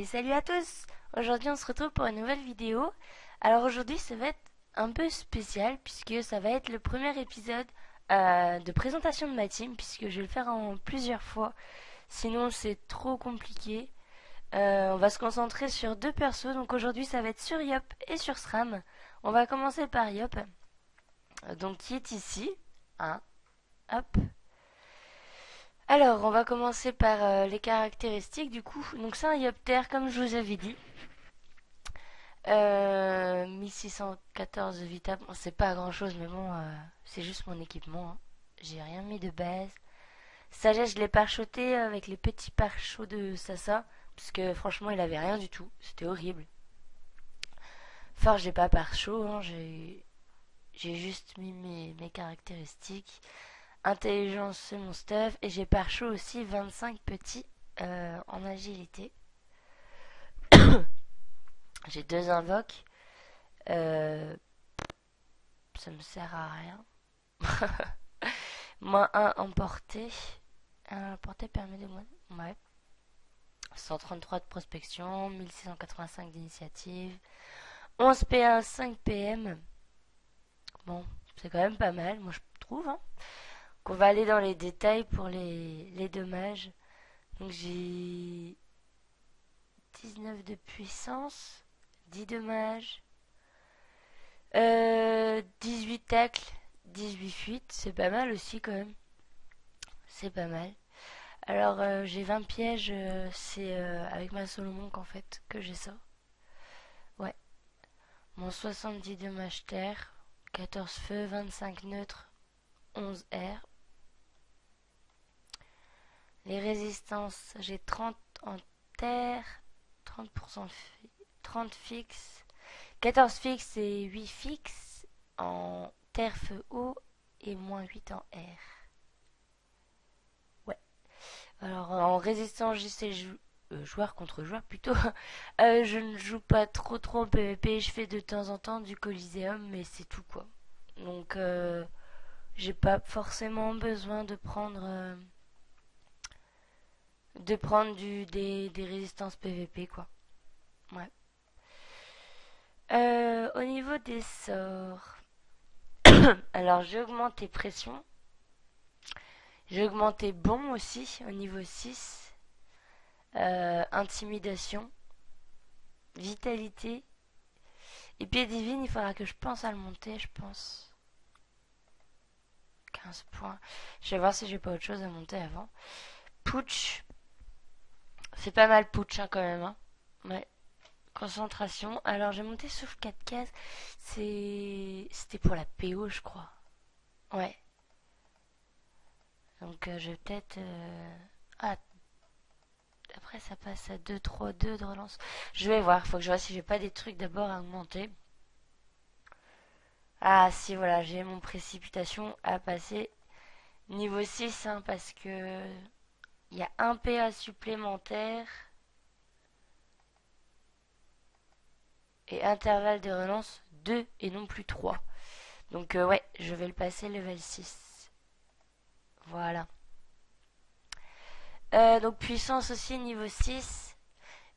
Et salut à tous. Aujourd'hui on se retrouve pour une nouvelle vidéo. Alors aujourd'hui ça va être un peu spécial puisque ça va être le premier épisode de présentation de ma team, puisque je vais le faire en plusieurs fois. Sinon c'est trop compliqué. On va se concentrer sur deux persos. Donc aujourd'hui ça va être sur Yop et sur SRAM. On va commencer par Yop. Donc qui est ici. Hein. Hop. Alors, on va commencer par les caractéristiques du coup. Donc c'est un Yopter comme je vous avais dit. 1614 de vita, bon, c'est pas grand chose mais bon, c'est juste mon équipement, hein. J'ai rien mis de base. Sagesse, je l'ai parchoté avec les petits pare-chots de Sasa, parce que franchement il avait rien du tout, c'était horrible. Force, j'ai pas pare-chaud, hein, j'ai juste mis mes caractéristiques. Intelligence, c'est mon stuff, et j'ai pare-chaud aussi 25 petits en agilité. J'ai deux invoques. Ça me sert à rien. Moins un emporté. Un emporté permet de moins. Ouais. 133 de prospection, 1685 d'initiative, 11 PA, 5 PM. Bon, c'est quand même pas mal, moi je trouve. Hein. Donc on va aller dans les détails pour les dommages. Donc j'ai 19 de puissance, 10 dommages, 18 tacles, 18 fuites, c'est pas mal aussi quand même. C'est pas mal. Alors j'ai 20 pièges, c'est avec ma Solomon qu'en fait que j'ai ça. Ouais. Mon 70 dommages terre, 14 feu, 25 neutres, 11 air. Les résistances, j'ai 30 en terre, 30% 30 fixe, 14 fixe et 8 fixe en terre feu eau et moins 8 en air. Ouais. Alors en résistance, j'essaie joueur contre joueur plutôt. Je ne joue pas trop en PvP, je fais de temps en temps du Coliseum, mais c'est tout quoi. Donc j'ai pas forcément besoin de prendre des résistances PvP quoi. Ouais. Au niveau des sorts, alors j'ai augmenté pression, j'ai augmenté bon aussi au niveau 6, intimidation, vitalité, épée divine, il faudra que je pense à le monter, je pense. 15 points. Je vais voir si j'ai pas autre chose à monter avant. Putsch. C'est pas mal putsch hein, quand même. Hein. Ouais. Concentration. Alors j'ai monté sauf 4 cases. C'était pour la PO je crois. Ouais. Donc je vais peut-être... Ah, après ça passe à 2-3-2 de relance. Je vais voir. Faut que je vois si j'ai pas des trucs d'abord à augmenter. Ah si voilà, j'ai mon précipitation à passer niveau 6 hein, parce que il y a un PA supplémentaire et intervalle de relance 2 et non plus 3. Donc ouais, je vais le passer level 6. Voilà. Donc puissance aussi niveau 6.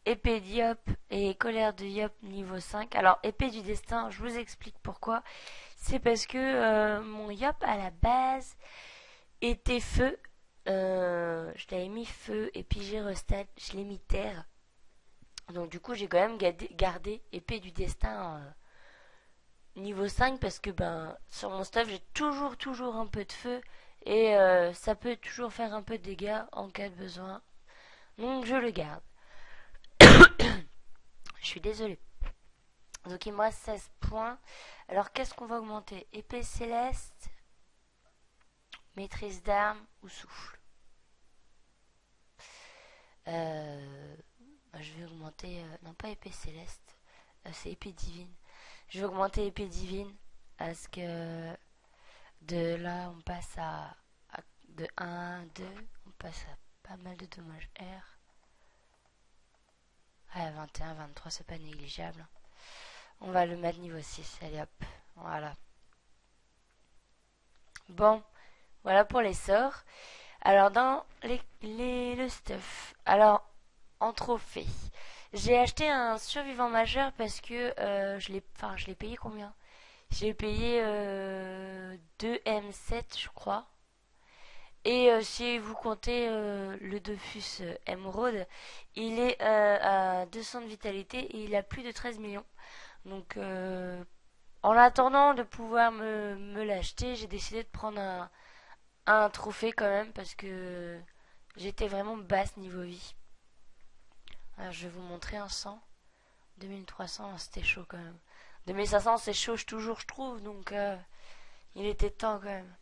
Épée d'Yop et colère de Yop niveau 5. Alors épée du destin, je vous explique pourquoi. C'est parce que mon Yop à la base était feu. Je l'avais mis feu et puis j'ai restat, je l'ai mis terre. Donc du coup j'ai quand même gardé épée du destin niveau 5 parce que ben sur mon stuff j'ai toujours un peu de feu et ça peut toujours faire un peu de dégâts en cas de besoin. Donc je le garde. Je suis désolée. Donc il me reste 16 points. Alors qu'est-ce qu'on va augmenter? Épée céleste, maîtrise d'armes ou souffle. Je vais augmenter... non pas épée céleste, c'est épée divine. Je vais augmenter épée divine parce que de là on passe de 1 à 2, on passe à pas mal de dommages R. Ouais, 21, 23 c'est pas négligeable. On va le mettre niveau 6, allez hop, voilà. Bon, voilà pour les sorts. Alors dans le stuff, alors en trophée, J'ai acheté un survivant majeur parce que je l'ai payé combien? J'ai payé 2 M7 je crois. Et si vous comptez le Dofus Emerald, il est à 200 de vitalité et il a plus de 13 millions. Donc en attendant de pouvoir me l'acheter, j'ai décidé de prendre un trophée quand même parce que j'étais vraiment basse niveau vie. Alors, je vais vous montrer un 100. 2300, c'était chaud quand même. 2500, c'est chaud toujours, je trouve, donc il était temps quand même.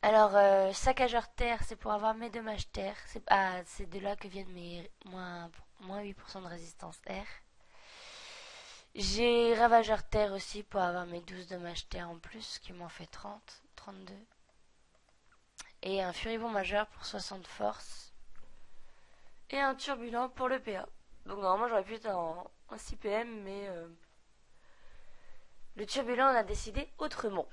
Alors, saccageur terre, c'est pour avoir mes dommages terre. C'est de là que viennent mes moins 8% de résistance air. J'ai ravageur terre aussi pour avoir mes 12 dommages terre en plus, ce qui m'en fait 30, 32. Et un furibond majeur pour 60 force. Et un turbulent pour le PA. Donc normalement j'aurais pu être en 6 PM, mais le turbulent on a décidé autrement.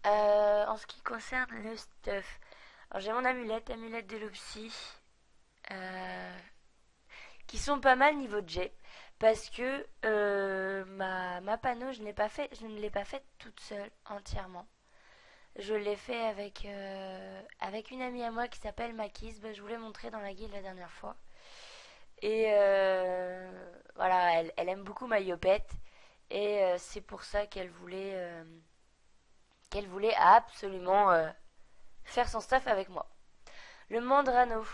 En ce qui concerne le stuff, alors j'ai mon amulette de l'Opsie, qui sont pas mal niveau jet, parce que ma panneau je ne l'ai pas faite toute seule entièrement. Je l'ai fait avec une amie à moi qui s'appelle Makis. Bah, je vous l'ai montré dans la guilde la dernière fois. Et voilà, elle aime beaucoup ma yopette. Et c'est pour ça qu'elle voulait absolument faire son stuff avec moi. Le Mandrano.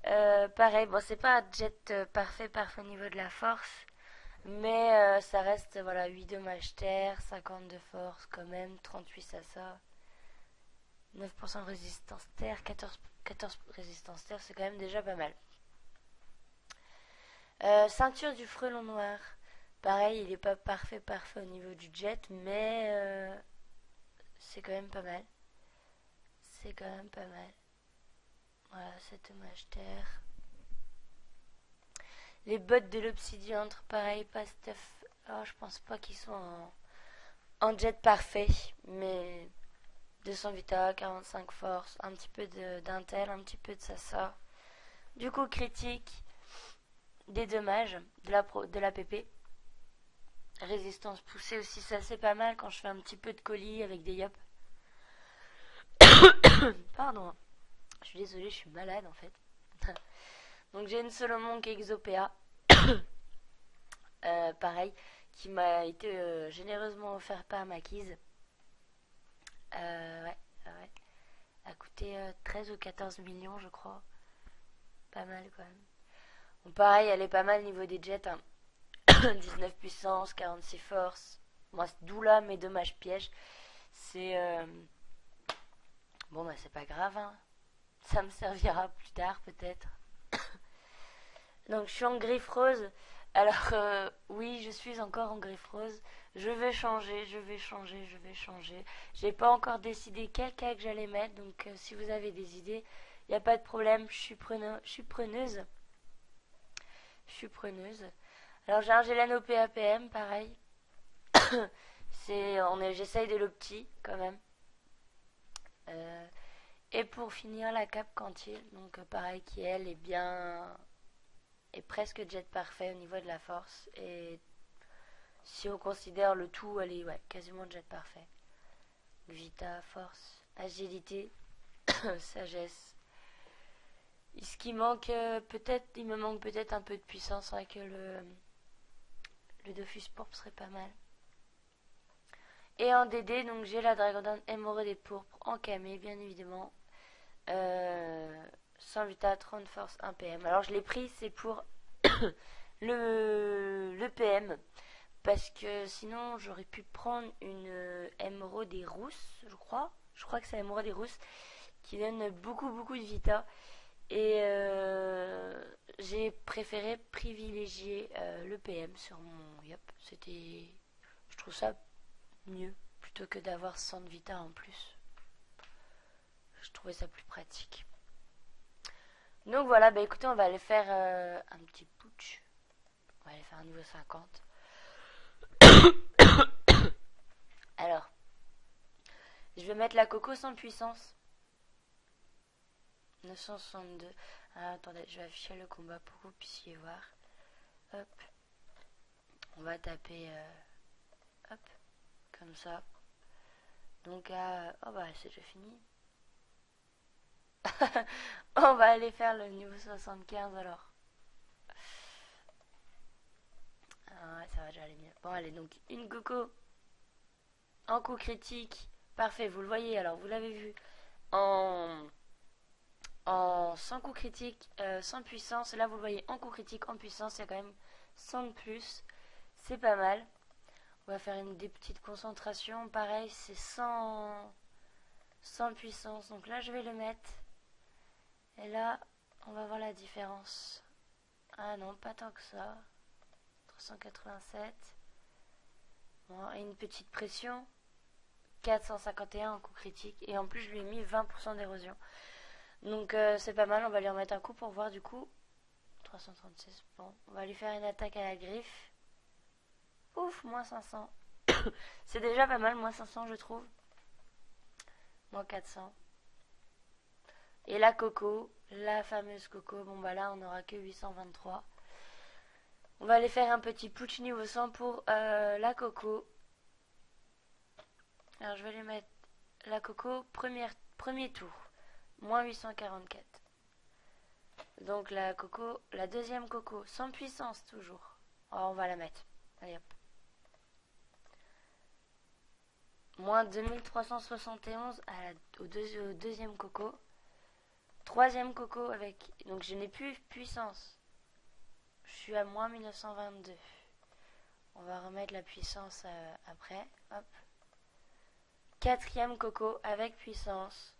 Pareil, bon, c'est pas un jet parfait au niveau de la force. Mais ça reste, voilà, 8 dommages terre, 50 de force quand même, 38 ça. 9% de résistance terre, 14 résistance terre, c'est quand même déjà pas mal. Ceinture du frelon noir. Pareil, il n'est pas parfait au niveau du jet, mais c'est quand même pas mal. C'est quand même pas mal. Voilà, 7 dommages terre. Les bottes de l'obsidiantre, pareil, pas stuff. Alors, je pense pas qu'ils sont en jet parfait, mais 200 vita, 45 force, un petit peu d'intel, un petit peu de sasa. Du coup, critique, des dommages, de la PP. Résistance poussée aussi, ça c'est pas mal quand je fais un petit peu de colis avec des yop. Pardon, je suis désolée, je suis malade en fait. Donc j'ai une Solomon qui est Exopéa. Pareil, qui m'a été généreusement offert par Makis. Ouais. A coûté 13 ou 14 millions, je crois. Pas mal quand même. Bon, pareil, elle est pas mal niveau des jets. Hein. 19 puissance, 46 force. Moi, d'où là mes dommages pièges. C'est. Bon, bah, c'est pas grave. Hein. Ça me servira plus tard, peut-être. Donc, je suis en griffe rose. Alors, oui, je suis encore en griffe rose. Je vais changer. J'ai pas encore décidé quel cas que j'allais mettre. Donc, si vous avez des idées, il n'y a pas de problème. Je suis preneuse. Alors, j'ai un Gélano PAPM, pareil. J'essaye de l'opti, quand même. Et pour finir, la cape Quantil. Donc, pareil, qui elle est presque jet parfait au niveau de la force. Et si on considère le tout, elle est quasiment jet parfait. Vita, force, agilité, sagesse. Il me manque peut-être un peu de puissance. C'est vrai que le Dofus pourpre serait pas mal. Et en DD, donc j'ai la Dragondan Émeraude et pourpre en camé, bien évidemment. 100 vita, 30 force, 1 PM. Alors je l'ai pris, c'est pour le PM. Parce que sinon, j'aurais pu prendre une émeraude des rousses, je crois. Je crois que c'est l'émeraude des rousses qui donne beaucoup de vita. Et j'ai préféré privilégier le PM sur mon Yop. Je trouve ça mieux plutôt que d'avoir 100 de vita en plus. Je trouvais ça plus pratique. Donc voilà, bah écoutez, on va aller faire un petit putsch. On va aller faire un niveau 50. Alors, je vais mettre la coco sans puissance. 962. Ah, attendez, je vais afficher le combat pour que vous puissiez voir. Hop. On va taper... hop. Comme ça. Donc, oh bah, c'est déjà fini. On va aller faire le niveau 75 alors. Ah, ouais, ça va déjà aller mieux. Bon, allez, donc, une coco en coup critique. Parfait, vous le voyez, alors, vous l'avez vu. En 100 coups critiques, 100 puissance. Là, vous le voyez en coup critique, en puissance, il y a quand même 100 de plus. C'est pas mal. On va faire des petites concentrations. Pareil, c'est 100 puissance. Donc là, je vais le mettre. Et là, on va voir la différence. Ah non, pas tant que ça. 387. Bon, et une petite pression. 451 en coup critique. Et en plus, je lui ai mis 20% d'érosion. Donc c'est pas mal, on va lui remettre un coup pour voir du coup. 336, bon, on va lui faire une attaque à la griffe. Ouf, moins 500. C'est déjà pas mal, moins 500 je trouve. Moins 400. Et la coco, la fameuse coco, bon bah là on n'aura que 823. On va aller faire un petit putsch niveau 100 pour la coco. Alors je vais lui mettre la coco, premier tour. Moins 844. Donc la coco, la deuxième coco, sans puissance toujours. Oh, on va la mettre. Allez hop. Moins 2371 au deuxième coco. Troisième coco avec... Donc je n'ai plus puissance. Je suis à moins 1922. On va remettre la puissance après. Hop. Quatrième coco avec puissance.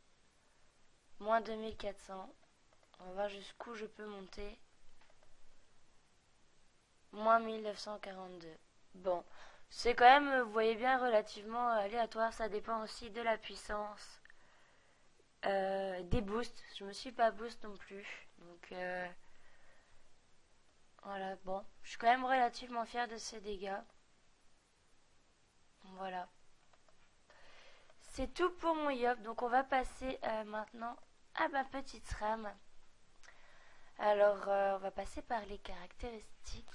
Moins 2400. On va voir jusqu'où je peux monter. Moins 1942. Bon. C'est quand même, vous voyez bien, relativement aléatoire. Ça dépend aussi de la puissance. Des boosts. Je me suis pas boost non plus. Donc, voilà, bon. Je suis quand même relativement fière de ces dégâts. Voilà. C'est tout pour mon yop. Donc, on va passer maintenant à ma petite SRAM. Alors, on va passer par les caractéristiques.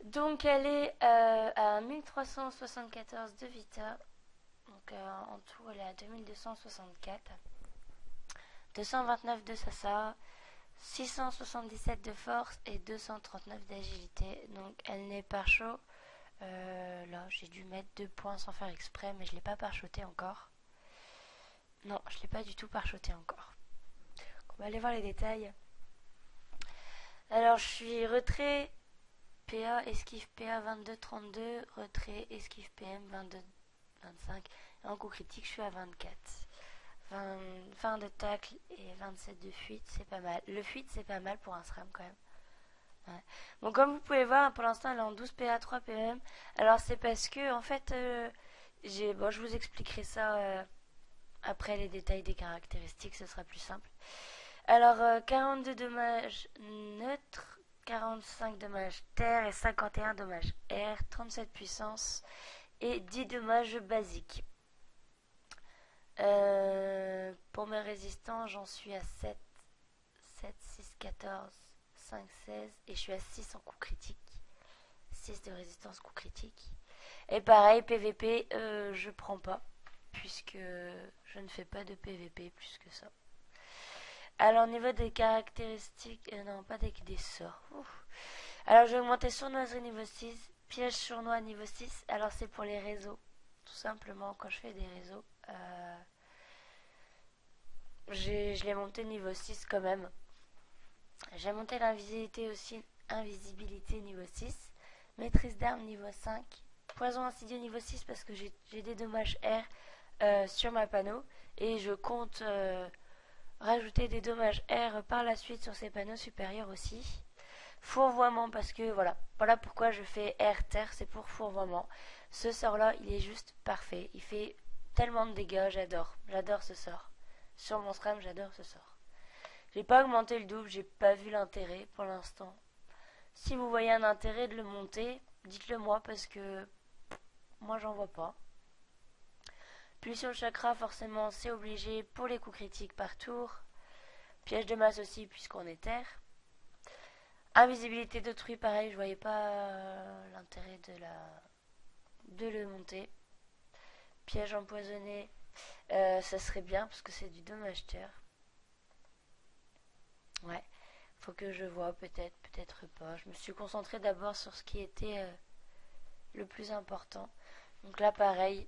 Donc, elle est à 1374 de Vita. Donc, en tout, elle est à 2264. 229 de Sasa. 677 de force et 239 d'agilité. Donc, elle n'est pas chaud. Là, j'ai dû mettre 2 points sans faire exprès, mais je ne l'ai pas parchoté encore. Non, je ne l'ai pas du tout parchoté encore. On va aller voir les détails. Alors, je suis retrait PA, esquive PA 22-32, retrait, esquive PM 22-25. Et en coup critique, je suis à 24. 20 de tacle et 27 de fuite, c'est pas mal. Le fuite, c'est pas mal pour un SRAM quand même. Ouais. Bon, comme vous pouvez voir, pour l'instant, elle est en 12 PA, 3 PM. Alors, c'est parce que, en fait, bon, je vous expliquerai ça après les détails des caractéristiques, ce sera plus simple. Alors, 42 dommages neutres, 45 dommages terre et 51 dommages air, 37 puissance et 10 dommages basiques. Pour mes résistants, j'en suis à 7, 6, 14, 5, 16 et je suis à 6 en coup critique. 6 de résistance coup critique. Et pareil, PVP, je prends pas puisque je ne fais pas de PVP plus que ça. Alors, au niveau des caractéristiques, non, pas des sorts. Ouf. Alors, je vais augmenter sournoiserie niveau 6, piège sournois niveau 6. Alors, c'est pour les réseaux. Tout simplement, quand je fais des réseaux, je l'ai monté niveau 6 quand même. J'ai monté l'invisibilité aussi, invisibilité niveau 6. Maîtrise d'armes niveau 5. Poison insidieux niveau 6 parce que j'ai des dommages R sur ma panneau. Et je compte rajouter des dommages R par la suite sur ces panneaux supérieurs aussi. Fourvoiement parce que voilà pourquoi je fais R terre, c'est pour fourvoiement. Ce sort là il est juste parfait, il fait tellement de dégâts, j'adore ce sort. Sur mon SRAM j'adore ce sort. J'ai pas augmenté le double, j'ai pas vu l'intérêt pour l'instant. Si vous voyez un intérêt de le monter, dites-le moi parce que moi j'en vois pas. Pulsion chakra forcément c'est obligé pour les coups critiques par tour. Piège de masse aussi, puisqu'on est terre. Invisibilité d'autrui, pareil, je voyais pas l'intérêt de le monter. Piège empoisonné, ça serait bien, parce que c'est du dommage terre. Ouais, faut que je vois, peut-être pas. Je me suis concentrée d'abord sur ce qui était le plus important. Donc là, pareil,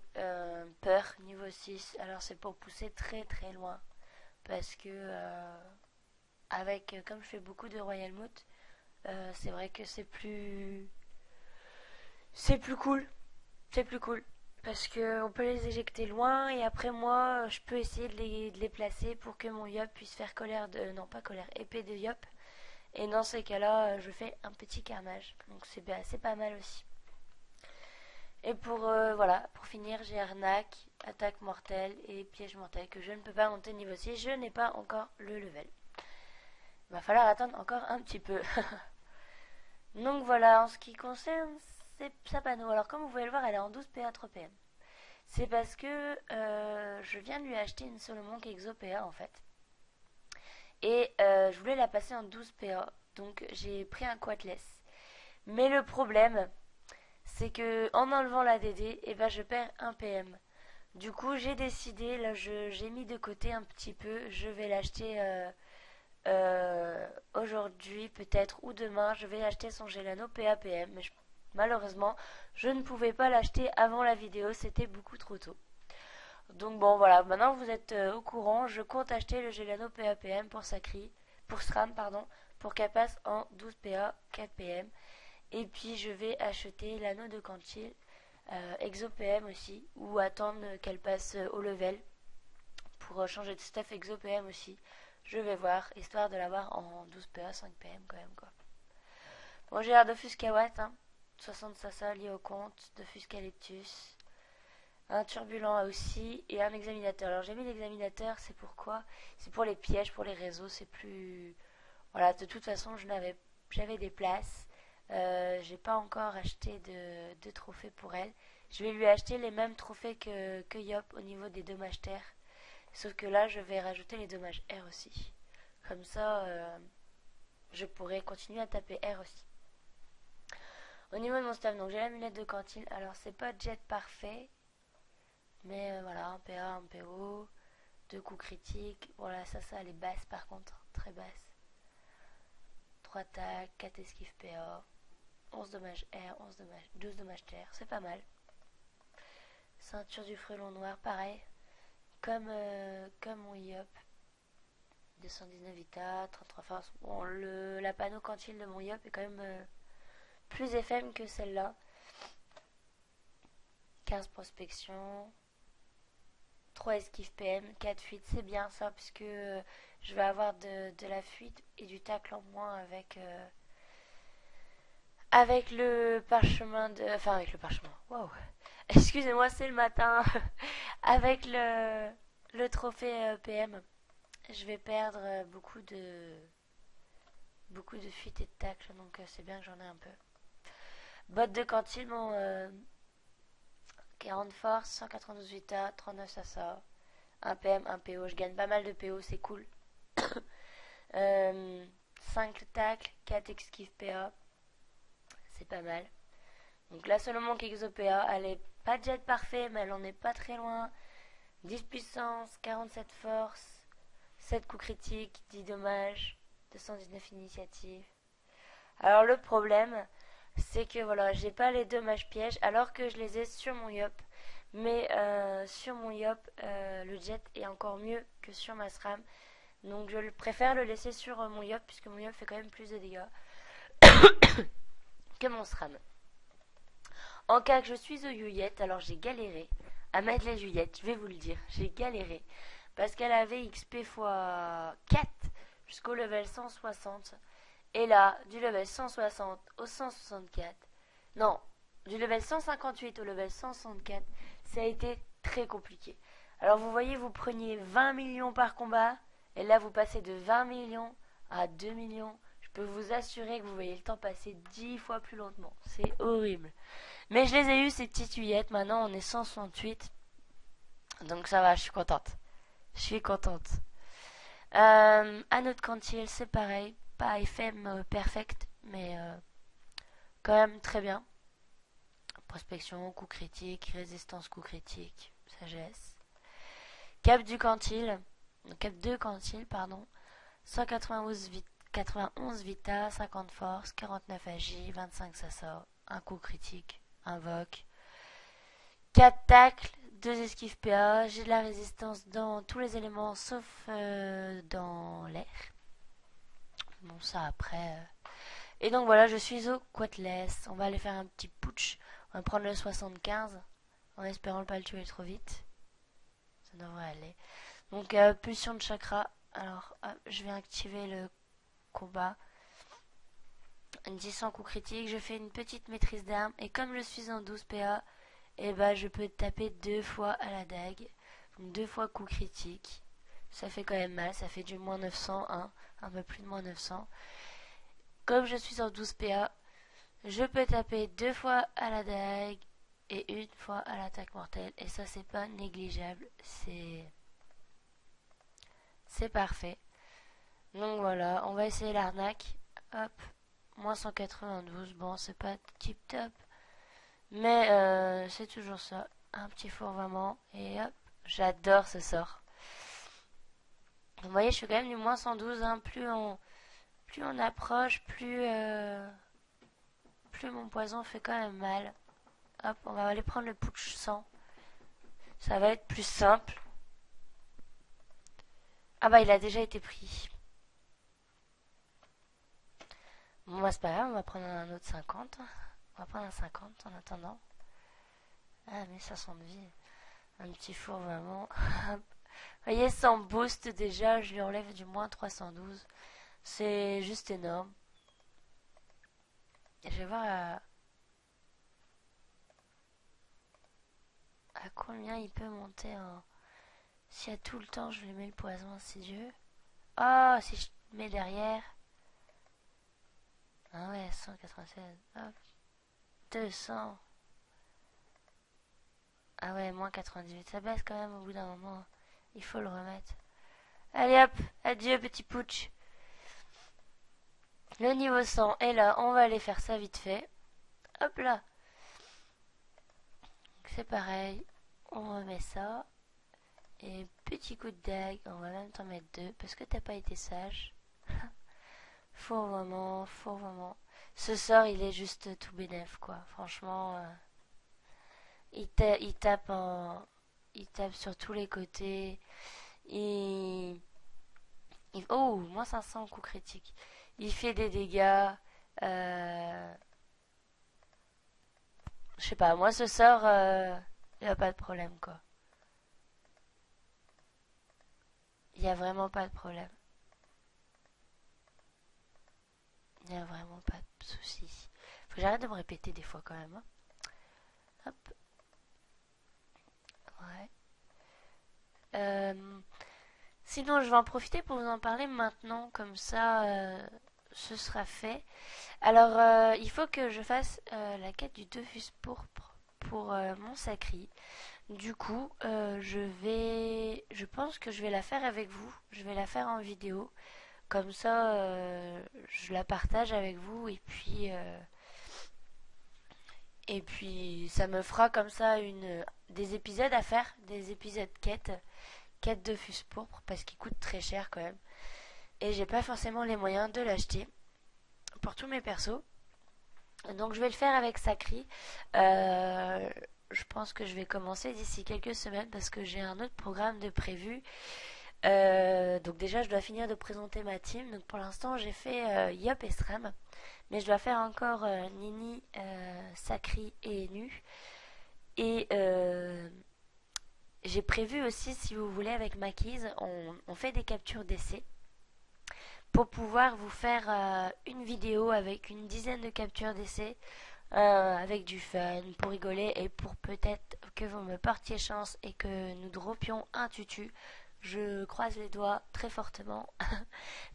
peur, niveau 6. Alors, c'est pour pousser très très loin. Parce que, comme je fais beaucoup de Royal Moot, c'est vrai que c'est plus. C'est plus cool. C'est plus cool. Parce que on peut les éjecter loin et après moi je peux essayer de les placer pour que mon yop puisse faire colère de. Non pas colère, épée de yop. Et dans ces cas-là, je fais un petit carnage. Donc c'est pas mal aussi. Et pour finir, j'ai arnaque, attaque mortelle et piège mortel que je ne peux pas monter niveau 6. Je n'ai pas encore le level. Il va falloir attendre encore un petit peu. Donc voilà, en ce qui concerne sa panneau. Alors comme vous pouvez le voir, elle est en 12 PA 3 PM. C'est parce que je viens de lui acheter une Solomon Exo PA en fait. Et je voulais la passer en 12 PA. Donc j'ai pris un quadless. Mais le problème, c'est que en enlevant la DD, eh ben, je perds un PM. Du coup, j'ai décidé, là, j'ai mis de côté un petit peu. Je vais l'acheter aujourd'hui, peut-être, ou demain. Je vais acheter son Gelano PAPM. Mais malheureusement, je ne pouvais pas l'acheter avant la vidéo. C'était beaucoup trop tôt. Donc bon, voilà. Maintenant, vous êtes au courant. Je compte acheter le Gelano PAPM pour SRAM, pardon, pour qu'elle passe en 12 PA 4 PM. Et puis je vais acheter l'anneau de Cantil Exo PM aussi, ou attendre qu'elle passe au level pour changer de stuff Exo PM aussi. Je vais voir, histoire de l'avoir en 12 PA 5 PM quand même quoi. Bon, j'ai l'air de Fuscawatt, hein. 60 Sasa lié au compte, de Fuscaleptus, un turbulent aussi et un examinateur. Alors j'ai mis l'examinateur, c'est pourquoi? C'est pour les pièges, pour les réseaux, c'est plus. Voilà, de toute façon j'avais des places. J'ai pas encore acheté de trophées pour elle. Je vais lui acheter les mêmes trophées que Yop au niveau des dommages terre. Sauf que là, je vais rajouter les dommages air aussi. Comme ça, je pourrai continuer à taper air aussi. Au niveau de mon staff, donc j'ai l'amulette de cantine. Alors, c'est pas jet parfait. Mais voilà, un PA, un PO. 2 coups critiques. Voilà, ça, elle est basse par contre. Très basse. 3 tacs, 4 esquives PA. 11 dommages air, 12 dommages terre, c'est pas mal. Ceinture du frelon noir, pareil. Comme mon Yop. 219 vita, 33 force. Bon, la panneau quantile de mon Yop est quand même plus FM que celle-là. 15 prospection. 3 esquives PM, 4 fuites, c'est bien ça, puisque je vais avoir de la fuite et du tacle en moins avec le parchemin de. Enfin, avec le parchemin. Waouh! Excusez-moi, c'est le matin. Avec le trophée PM, je vais perdre beaucoup de fuites et de tacles, donc c'est bien que j'en ai un peu. Botte de cantine, bon, 40 force, 192 vita, 39 sasa, 1 PM, 1 PO. Je gagne pas mal de PO, c'est cool. 5 tacles, 4 esquives PA. C'est pas mal. Donc là, Solomon Exo PA, elle est pas jet parfait, mais elle en est pas très loin. 10 puissance, 47 force, 7 coups critiques, 10 dommages, 219 initiatives. Alors le problème, c'est que voilà, j'ai pas les dommages pièges alors que je les ai sur mon Yop. Mais sur mon Yop, le jet est encore mieux que sur ma SRAM. Donc je préfère le laisser sur mon Yop puisque mon Yop fait quand même plus de dégâts que mon SRAM. En cas que je suis aux Yuyette, alors j'ai galéré à mettre les Yuyette, je vais vous le dire, j'ai galéré. Parce qu'elle avait XP x 4 jusqu'au level 160. Et là, du level 160 au 164, non, du level 158 au level 164, ça a été très compliqué. Alors vous voyez, vous preniez 20 millions par combat, et là vous passez de 20 millions à 2 millions. Je peux vous assurer que vous voyez le temps passer 10 fois plus lentement. C'est horrible. Mais je les ai eu ces petites huillettes. Maintenant on est 168. Donc ça va, je suis contente. Je suis contente. Anneau de Cantil, c'est pareil. Pas FM perfect, mais quand même très bien. Prospection, coup critique, résistance coup critique, sagesse. Cap du Cantil, cap 2 Cantil, pardon. 191 vita, 50 force, 49 agi, 25 ça sort, un coup critique, invoque. 4 tacles, 2 esquives PA, j'ai de la résistance dans tous les éléments sauf dans l'air. Bon ça après. Et donc voilà, je suis au Quatless. On va aller faire un petit putsch. On va prendre le 75 en espérant ne pas le tuer trop vite. Ça devrait aller. Donc pulsion de chakra. Alors je vais activer le combat. 10 coups critiques. Je fais une petite maîtrise d'armes. Et comme je suis en 12 PA, et bah je peux taper 2 fois à la dague. Donc 2 fois coup critique. Ça fait quand même mal. Ça fait du moins 900. Hein, un peu plus de moins 900. Comme je suis en 12 PA, je peux taper 2 fois à la dague et 1 fois à l'attaque mortelle. Et ça, c'est pas négligeable. C'est parfait. Donc voilà, on va essayer l'arnaque. Hop, moins 192. Bon, c'est pas tip top. Mais c'est toujours ça. Un petit fourvoiement. Et hop, j'adore ce sort. Vous voyez, je suis quand même du moins 112. Hein. Plus on approche, plus mon poison fait quand même mal. Hop, on va aller prendre le putsch 100. Ça va être plus simple. Ah bah il a déjà été pris. Bon bah c'est pas grave, on va prendre un autre 50. On va prendre un 50 en attendant. Ah mais ça sent de vie. Un petit four vraiment. Vous voyez, sans boost déjà, je lui enlève du moins 312. C'est juste énorme. Et je vais voir à combien il peut monter en... Si à tout le temps je lui mets le poison insidieux. Oh, si je mets derrière... Ah ouais, 196. Hop. 200. Ah ouais, moins 98. Ça baisse quand même au bout d'un moment. Il faut le remettre. Allez hop, adieu petit putsch. Le niveau 100 est là, on va aller faire ça vite fait. Hop là. C'est pareil. On remet ça. Et petit coup de dague, on va même t'en mettre 2 parce que t'as pas été sage. Faut vraiment, faut vraiment. Ce sort, il est juste tout bénef quoi. Franchement, il tape il tape sur tous les côtés. Il, oh, moins 500 coups critiques. Il fait des dégâts. Euh, je sais pas, moi ce sort, il n'y a pas de problème quoi. Il n'y a vraiment pas de problème. Il n'y a vraiment pas de souci. Faut que j'arrête de me répéter des fois quand même. Hein. Hop. Ouais. Euh, sinon, je vais en profiter pour vous en parler maintenant, comme ça, ce sera fait. Alors, il faut que je fasse la quête du Dofus pourpre pour mon sacri. Du coup, je pense que je vais la faire avec vous. Je vais la faire en vidéo. Comme ça, je la partage avec vous et puis ça me fera comme ça des épisodes à faire, des épisodes quête de fus pourpre parce qu'il coûte très cher quand même. Et j'ai pas forcément les moyens de l'acheter pour tous mes persos. Donc je vais le faire avec Sacri. Euh, je pense que je vais commencer d'ici quelques semaines parce que j'ai un autre programme de prévu. Donc déjà je dois finir de présenter ma team. Donc pour l'instant j'ai fait Yop et Stram. Mais je dois faire encore Nini, Sacri et Nu. Et j'ai prévu aussi, si vous voulez, avec Maquise, on fait des captures d'essai pour pouvoir vous faire une vidéo avec une dizaine de captures d'essai avec du fun, pour rigoler et pour peut-être que vous me portiez chance et que nous dropions un tutu. Je croise les doigts très fortement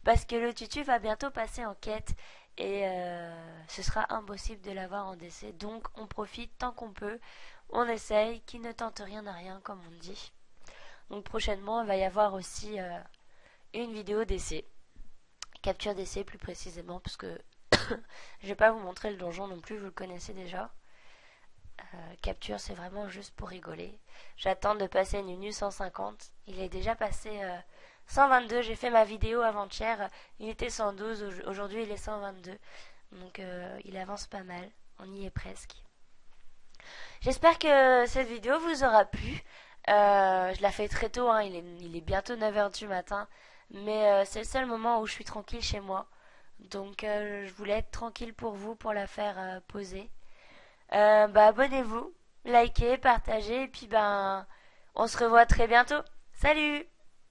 parce que le tutu va bientôt passer en quête et ce sera impossible de l'avoir en décès. Donc on profite tant qu'on peut, on essaye, qui ne tente rien à rien comme on dit. Donc prochainement il va y avoir aussi une vidéo d'essai. Capture d'essai plus précisément, parce que je vais pas vous montrer le donjon non plus, vous le connaissez déjà. Capture, c'est vraiment juste pour rigoler. J'attends de passer Nunu 150. Il est déjà passé 122. J'ai fait ma vidéo avant-hier. Il était 112. Aujourd'hui, il est 122. Donc, il avance pas mal. On y est presque. J'espère que cette vidéo vous aura plu. Je la fais très tôt. Hein. Il est bientôt 9h du matin. Mais c'est le seul moment où je suis tranquille chez moi. Donc, je voulais être tranquille pour vous, pour la faire poser. Bah, abonnez-vous, likez, partagez, et puis ben, on se revoit très bientôt. Salut!